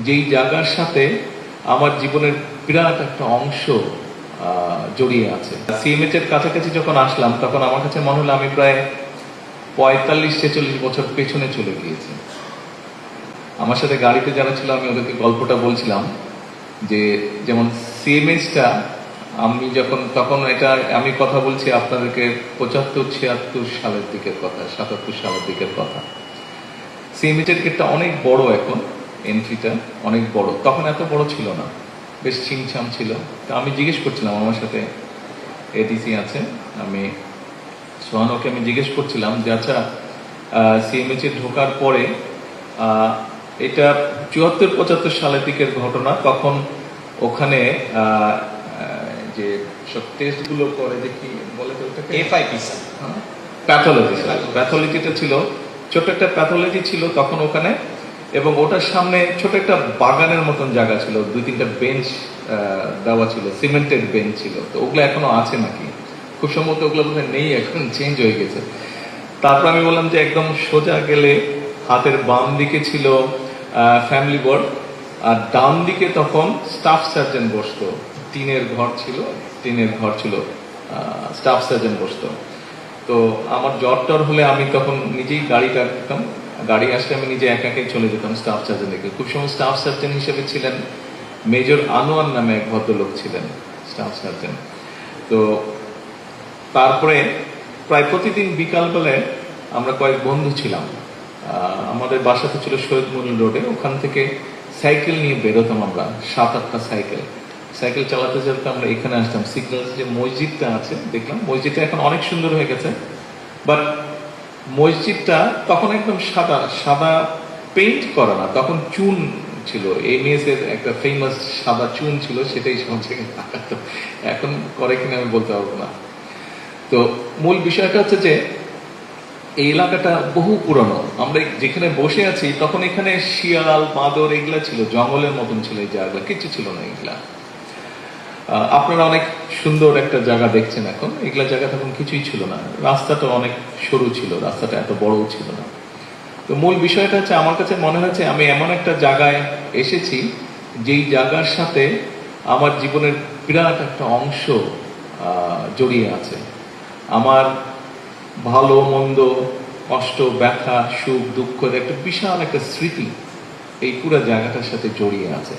যেই জায়গার সাথে আমার জীবনের বিরাট একটা অংশ জড়িয়ে আছে। সিএমএইচ এর কাছাকাছি যখন আসলাম তখন আমার কাছে মনে হলো আমি প্রায় 45-46 বছর পেছনে চলে গিয়েছি। আমার সাথে গাড়িতে যারা ছিল আমি ওদেরকে গল্পটা বলছিলাম যে যেমন সিএমএইচটা আমি তখন এটা আমি কথা বলছি আপনাদেরকে 75-76 সালের দিকের কথা, 77 সালের দিকের কথা। সিএমএইচ এর গেটটা অনেক বড়, এখন এন্ট্রিটা অনেক বড়, তখন এত বড় ছিল না, বেশ ছিমছাম ছিল। তো আমি জিজ্ঞেস করছিলাম, আমার সাথে এডিসি আছে, আমি সোহানোকে আমি জিজ্ঞেস করছিলাম যে আচ্ছা সিএমএইচ এ ঢোকার পরে এটা 74-75 সালের দিকের ঘটনা, তখন ওখানে যে সব টেস্ট গুলো করে যে কি বলে তো ওটাকে প্যাথোলজিটা ছিল, ছোট একটা প্যাথোলজি ছিল তখন ওখানে, এবং ওটার সামনে ছোট একটা বাগানের মতন জায়গা ছিল, 2-3টা বেঞ্চ দেওয়া ছিল, সিমেন্টেড বেঞ্চ ছিল। তো ওগুলো এখনো আছে নাকি, খুব সম্ভবত ওগুলো বোধহয় নেই, এখন চেঞ্জ হয়ে গেছে। তারপর আমি বললাম যে একদম সোজা গেলে হাতের বাম দিকে ছিল ফ্যামিলি ওয়ার্ড, আর ডান দিকে তখন স্টাফ সার্জন বসতো, টিনের ঘর ছিল, স্টাফ সার্জন বসতো। তো আমার জ্বর হলে আমি তখন নিজেই গাড়িটা রাখতাম, গাড়ি আসলে আমি নিজে একাই চলে যেতাম স্টাফ সার্জন দেখে। খুব সময় স্টাফ সার্জন হিসেবে ছিলেন মেজর আনোয়ার নামে এক ভদ্রলোক ছিলেন স্টাফ সার্জন। তো তারপরে প্রায় প্রতিদিন বিকালবেলায় আমরা কয়েক বন্ধু ছিলাম, আমাদের বাসাতে ছিল শহীদ মনির রোডে, ওখান থেকে সাইকেল নিয়ে বেরোতাম আমরা, 7-8টা সাইকেল চালাতে চালাতে আমরা এখানে আসতাম। সিগন্যাল যে মসজিদটা আছে দেখলাম, মসজিদটা এখন অনেক সুন্দর হয়ে গেছে, বাট মসজিদটা তখন একদম সাদা পেইন্ট করা না, তখন চুন ছিল, এমএস এর একটা ফেমাস সাদা চুন ছিল, সেটাই সব জায়গায় লাগাতো। এখন করে কিনা আমি বলতে পারবো না। তো মূল বিষয়টা হচ্ছে যে এই এলাকাটা বহু পুরনো, আমরা যেখানে বসে আছি তখন এখানে শিয়াল বাঁদর এগুলা ছিল, জঙ্গলের মতন ছিল এই জায়গা, কিছু ছিল না এগুলা। আপনারা অনেক সুন্দর একটা জায়গা দেখছেন এখন, এগুলা জায়গা তখন কিছুই ছিল না, রাস্তাটা অনেক সরু ছিল, রাস্তাটা এত বড়ও ছিল না। তো মূল বিষয়টা হচ্ছে আমার কাছে মনে হচ্ছে আমি এমন একটা জায়গায় এসেছি যেই জায়গার সাথে আমার জীবনের বিরাট একটা অংশ জড়িয়ে আছে। আমার ভালো মন্দ, কষ্ট, ব্যথা, সুখ, দুঃখ, একটা বিশাল একটা স্মৃতি এই পুরো জায়গাটার সাথে জড়িয়ে আছে।